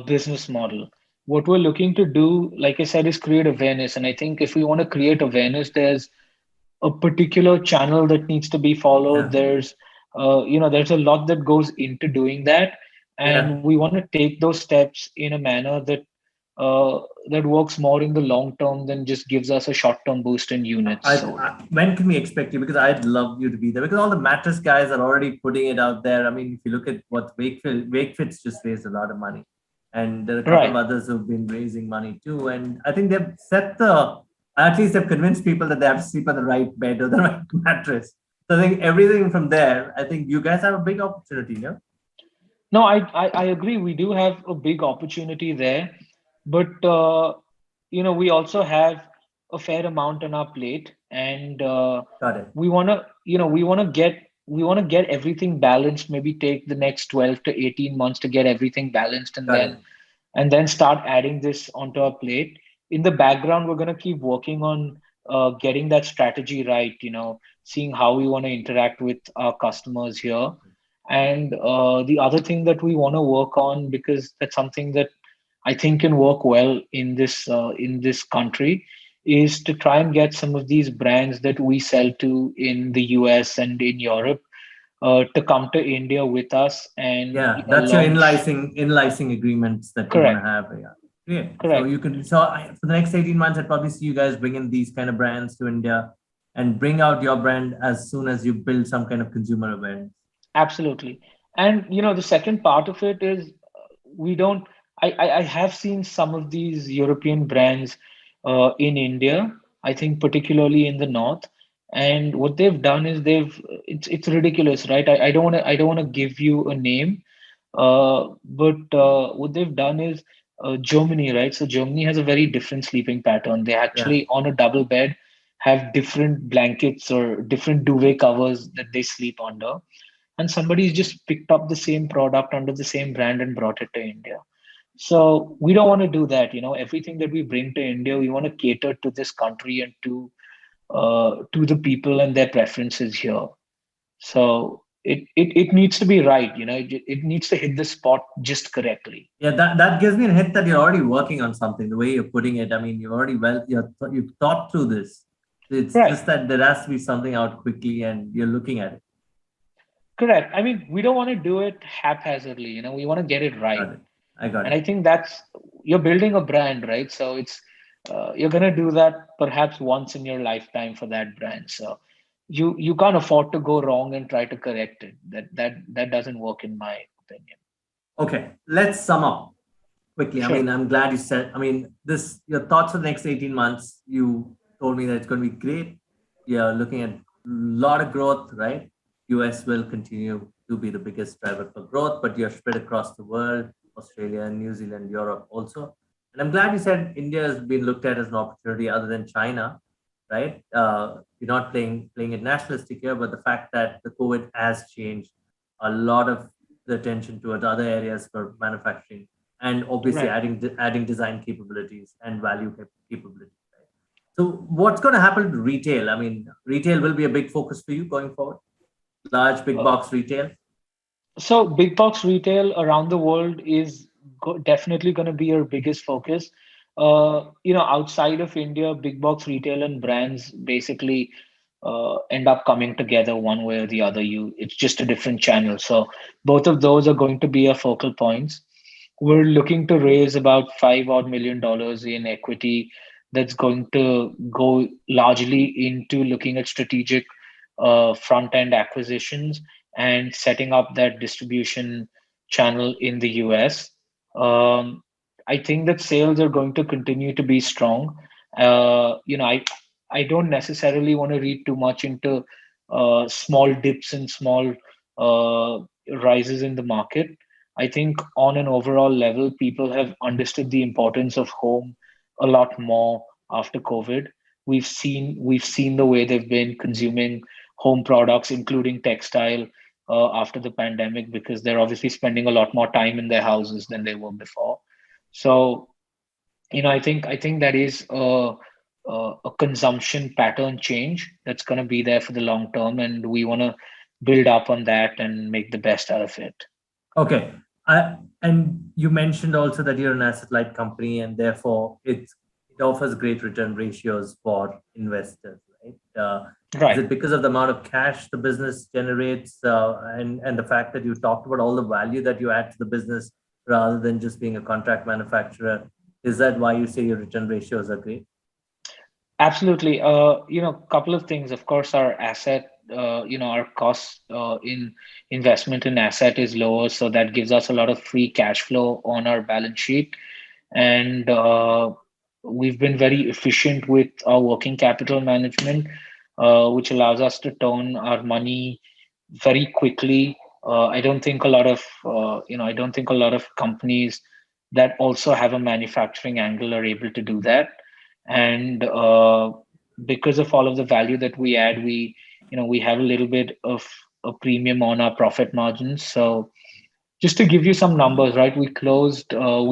business model. What we're looking to do, like I said, is create awareness. And I think if we want to create awareness, there's a particular channel that needs to be followed. Yeah. There's a lot that goes into doing that, Yeah. and we want to take those steps in a manner that works more in the long term than just gives us a short term boost in units sold. When can we expect you? Because I'd love you to be there. Because all the mattress guys are already putting it out there. I mean, if you look at what Wakefit's just raised a lot of money, and there are a couple of Right. others who've been raising money too. And I think they've set the at least they've convinced people that they have to sleep on the right bed or the right mattress. So I think everything from there, I think you guys have a big opportunity, yeah? No, I agree. We do have a big opportunity there, but we also have a fair amount on our plate, and Got it. we want to get everything balanced. Maybe take the next 12 to 18 months to get everything balanced, and Got then it. start adding this onto our plate. In the background, we're going to keep working on getting that strategy right. Seeing how we want to interact with our customers here. And the other thing that we want to work on, because that's something that I think can work well in this country, is to try and get some of these brands that we sell to in the US and in Europe to come to India with us and Yeah, that's your launch. in-licensing agreements that you want to Correct, have. Yeah. Yeah. So correct. you can for the next 18 months, I'd probably see you guys bring in these kind of brands to India and bring out your brand as soon as you build some kind of consumer awareness. Absolutely. And the second part of it is we don't I have seen some of these European brands in India, I think particularly in the north. And what they've done is it's ridiculous, right? I don't want to give you a name, but what they've done is Germany, right? So Germany has a very different sleeping pattern. They Yeah. actually on a double bed have different blankets or different duvet covers that they sleep under, and somebody's just picked up the same product under the same brand and brought it to India. So we don't want to do that. Everything that we bring to India, we want to cater to this country and to the people and their preferences here. So it needs to be right. It needs to hit the spot just correctly. Yeah, that gives me a hint that you're already working on something. The way you're putting it, I mean, you've thought through this. It's Right. just that there has to be something out quickly, and you're looking at it. Correct. I mean, we don't want to do it haphazardly. We want to get it right. Got it. I got And it. I think that's you're building a brand, right? So it's you're gonna do that perhaps once in your lifetime for that brand. So you can't afford to go wrong and try to correct it. That doesn't work in my opinion. Okay, let's sum up quickly. I Sure. mean, I'm glad you said. I mean, this your thoughts for the next 18 months. You told me that it's going to be great. You're looking at a lot of growth, right? US will continue to be the biggest driver for growth, but you're spread across the world, Australia, New Zealand, Europe also. And I'm glad you said India has been looked at as an opportunity other than China, right? You're not playing it nationalistic here, but the fact that the COVID has changed a lot of the attention towards other areas for manufacturing and obviously Right. adding design capabilities and value capabilities. Right? So what's going to happen to retail? I mean, retail will be a big focus for you going forward. Large big Uh, box retail. so big box retail around the world is definitely going to be your biggest focus. Outside of India, big box retail and brands basically end up coming together one way or the other. It's just a different channel. So both of those are going to be our focal points. We're looking to raise about $5 odd million in equity that's going to go largely into looking at strategic front end acquisitions and setting up that distribution channel in the US. Um, I think that sales are going to continue to be strong. I don't necessarily want to read too much into small dips and small rises in the market. I think on an overall level, people have understood the importance of home a lot more after COVID. We've seen the way they've been consuming home products, including textile, after the pandemic, because they're obviously spending a lot more time in their houses than they were before. So, I think that is a consumption pattern change that's going to be there for the long term, and we want to build up on that and make the best out of it. Okay. And you mentioned also that you're an asset light company and therefore it offers great return ratios for investors, right? Is Right. it because of the amount of cash the business generates and the fact that you talked about all the value that you add to the business rather than just being a contract manufacturer? Is that why you say your return ratios are great? Absolutely. Couple of things. Of course, our asset, our cost in investment in asset is lower, so that gives us a lot of free cash flow on our balance sheet. And we've been very efficient with our working capital management, which allows us to turn our money very quickly. I don't think a lot of companies that also have a manufacturing angle are able to do that. And because of all of the value that we add, we have a little bit of a premium on our profit margins. So just to give you some numbers, right? We closed uh,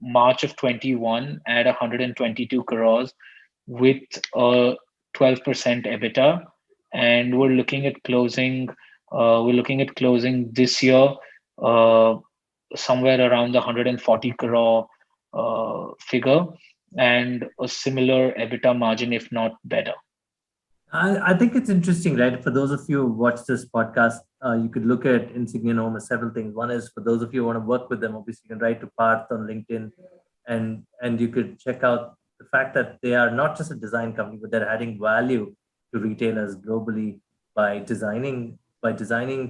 March of 21 at 122 crores with a 12% EBITDA, and we're looking at closing this year uh, somewhere around the 140 crore figure, and a similar EBITDA margin, if not better. I think it's interesting, right? For those of you who watch this podcast, you could look at Insignian Home as several things. One is for those of you who want to work with them, obviously you can write to Parth on LinkedIn and you could check out the fact that they are not just a design company, but they're adding value to retailers globally by designing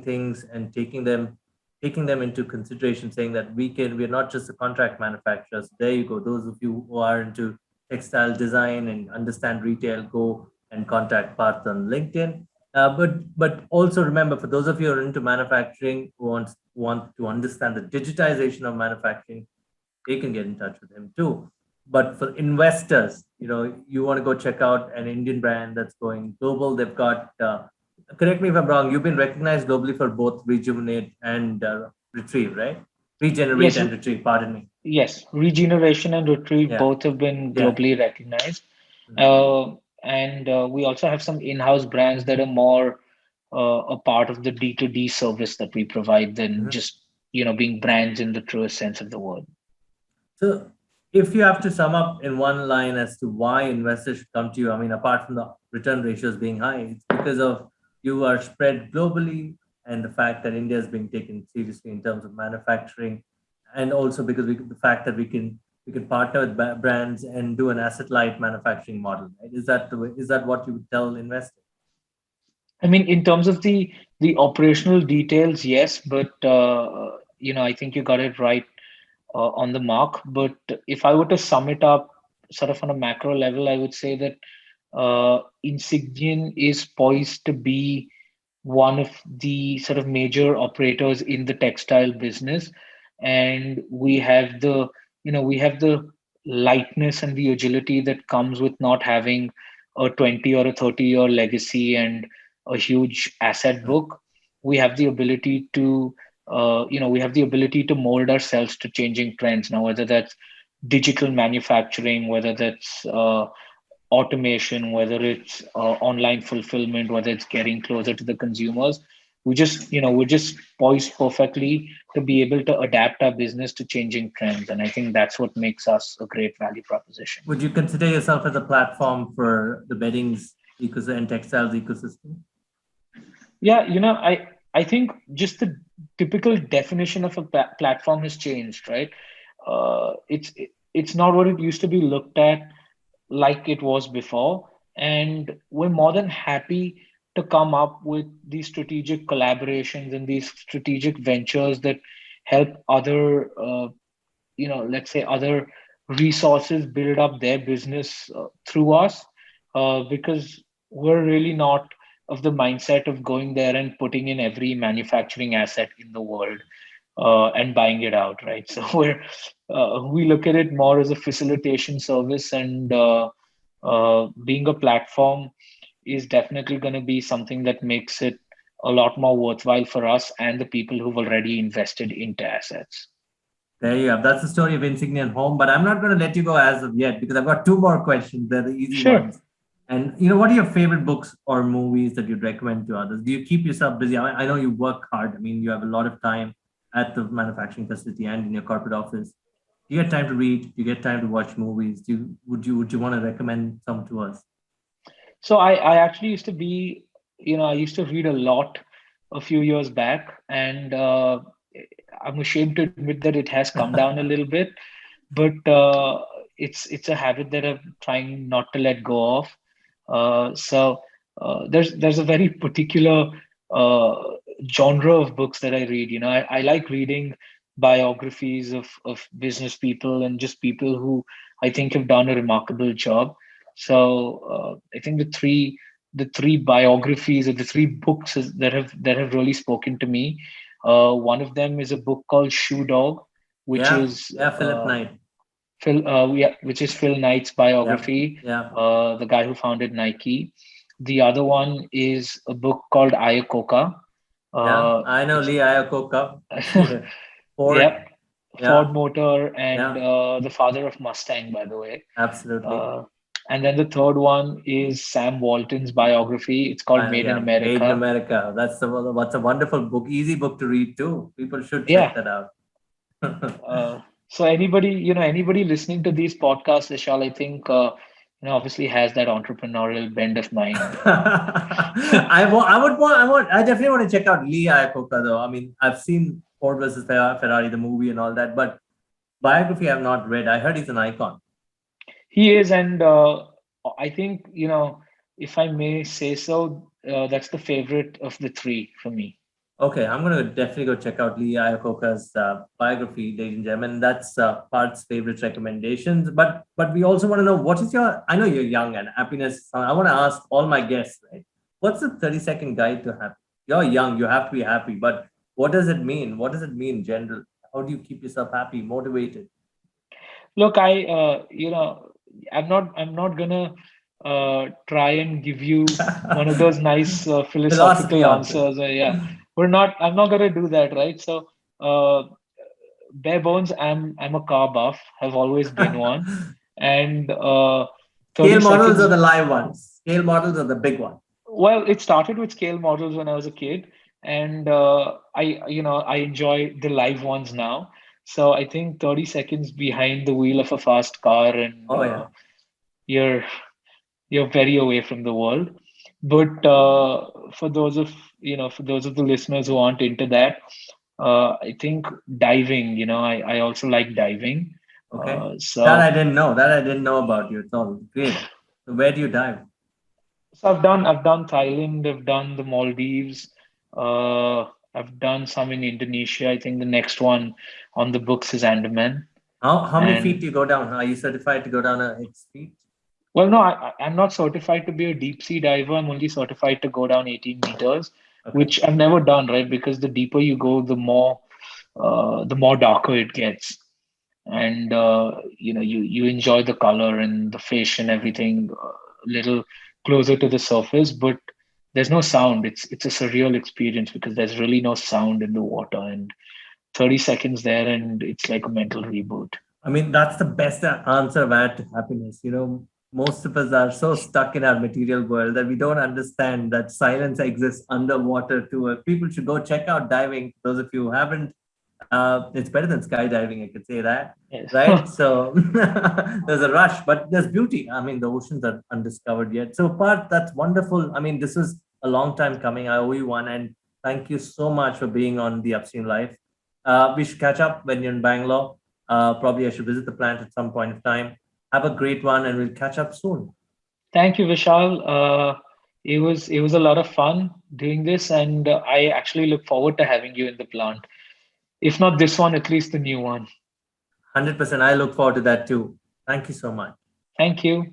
things and taking them into consideration, saying that we're not just a contract manufacturer. So there you go. Those of you who are into textile design and understand retail, go and contact Parth on LinkedIn. But also remember, for those of you who are into manufacturing, who want to understand the digitization of manufacturing, they can get in touch with him too. But for investors, you want to go check out an Indian brand that's going global. They've got correct me if I'm wrong, you've been recognized globally for both rejuvenate and retrieve, right? Regenerate Yes, and retrieve, pardon me. yes, regeneration and retrieve Yeah, both have been yeah. globally recognized. Mhm. And we also have some in-house brands that are more a part of the D2D service that we provide than Mhm. just, being brands in the truest sense of the word. So, if you have to sum up in one line as to why investors should come to you, I mean, apart from the return ratios being high, it's because of you are spread globally and the fact that India is being taken seriously in terms of manufacturing, and also because the fact that we can partner with brands and do an asset light manufacturing model. Right? Is that the way, is that what you would tell investors? I mean, in terms of the operational details, yes, but I think you got it right on the mark. But if I were to sum it up, sort of on a macro level, I would say that Insignian is poised to be one of the sort of major operators in the textile business, and we have the lightness and the agility that comes with not having a 20 or a 30-year legacy and a huge asset book. We have the ability to mold ourselves to changing trends now, whether that's digital manufacturing, whether that's automation, whether it's online fulfillment, whether it's getting closer to the consumers. We're just poised perfectly to be able to adapt our business to changing trends. And I think that's what makes us a great value proposition. Would you consider yourself as a platform for the beddings ecosystem and textiles ecosystem? Yeah, I think just the typical definition of a platform has changed, right? It's not what it used to be looked at like it was before. And we're more than happy to come up with these strategic collaborations and these strategic ventures that help other, let's say, other resources build up their business through us, because we're really not of the mindset of going there and putting in every manufacturing asset in the world and buying it out, right? So we look at it more as a facilitation service, and being a platform is definitely going to be something that makes it a lot more worthwhile for us and the people who've already invested into assets. There you have. That's the story of Insignian Home. But I'm not going to let you go as of yet because I've got two more questions. They're the easy Sure. ones. And what are your favorite books or movies that you'd recommend to others? Do you keep yourself busy? I know you work hard. I mean, you have a lot of time at the manufacturing facility and in your corporate office. Do you get time to read? Do you get time to watch movies? Would you want to recommend some to us? So I actually used to I used to read a lot a few years back, and I'm ashamed to admit that it has come down a little bit, but it's a habit that I'm trying not to let go of. There's a very particular uh, genre of books that I read. I like reading biographies of business people and just people who I think have done a remarkable job. So I think the three biographies or the three books that have really spoken to me. One of them is a book called Shoe Dog, which Yeah, is yeah, Philip Knight. Which is Phil Knight's Yeah, biography, yeah, the guy who founded Nike. The other one is a book called Iacocca. yeah. Uh, I know it's Lee Iacocca. Ford. Yep, Yeah, Ford Motor, and yeah, the father of Mustang, by the way. absolutely. Uh, and then the third one is Sam Walton's biography. It's called Made in Yeah, Made in America. America. What's a wonderful book, easy book to read too. People should check Yeah. that out. So anybody listening to these podcasts, Vishal, I think, obviously has that entrepreneurial bend of mind. I definitely want to check out Lee Iacocca though. I mean, I've seen Ford versus Ferrari, the movie and all that, but biography I've not read. I heard he's an icon. He is, and I think, if I may say so, that's the favorite of the three for me. Okay, I'm gonna definitely go check out Lee Iacocca's biography, ladies and gentlemen. That's Part's favorite recommendations. But we also want to know what is your. I know you're young and happiness. I want to ask all my guests, right? What's the 30-second guide to happy? You're young, you have to be happy. But what does it mean? What does it mean in general? How do you keep yourself happy, motivated? Look, I'm not gonna try and give you one of those nice Philosophy philosophical answer. answers. Yeah, I'm not gonna do that, right? So, bare bones, I'm a car buff. Have always been one, and 30 Scale models are seconds. the live ones. Scale models are the big one. Well, it started with scale models when I was a kid, and I enjoy the live ones now. So I think 30 seconds behind the wheel of a fast car, and Oh yeah. you're you're very away from the world. But for those of for those of the listeners who aren't into that, I think diving. I also like diving. Okay. That I So didn't know. That I didn't know about you at all. Great. So where do you dive? So I've done Thailand, I've done the Maldives, I've done some in Indonesia. I think the next one on the books is Andaman. How many feet And do you go down? Are you certified to go down X feet? well, no, I'm not certified to be a deep sea diver. I'm only certified to go down 18 meters, Okay. which I've never done, right? Because the deeper you go, the more darker it gets. And you enjoy the color and the fish and everything a little closer to the surface, but there's no sound. It's a surreal experience because there's really no sound in the water, and 30 seconds there and it's like a mental reboot. I mean, that's the best answer I've had to happiness. Most of us are so stuck in our material world that we don't understand that silence exists underwater too. People should go check out diving. Those of you who haven't, it's better than skydiving, I could say that, Yes. right? So there's a rush, but there's beauty. I mean, the oceans are undiscovered yet. So, Parth, that's wonderful. I mean, this is a long time coming. I owe you one, and thank you so much for being on the Upstream Life. We should catch up when you're in Bangalore. Probably I should visit the plant at some point of time. Have a great one, and we'll catch up soon. Thank you, Vishal. It was a lot of fun doing this, and I actually look forward to having you in the plant. If not this one, at least the new one. 100%. I look forward to that too. Thank you so much. Thank you.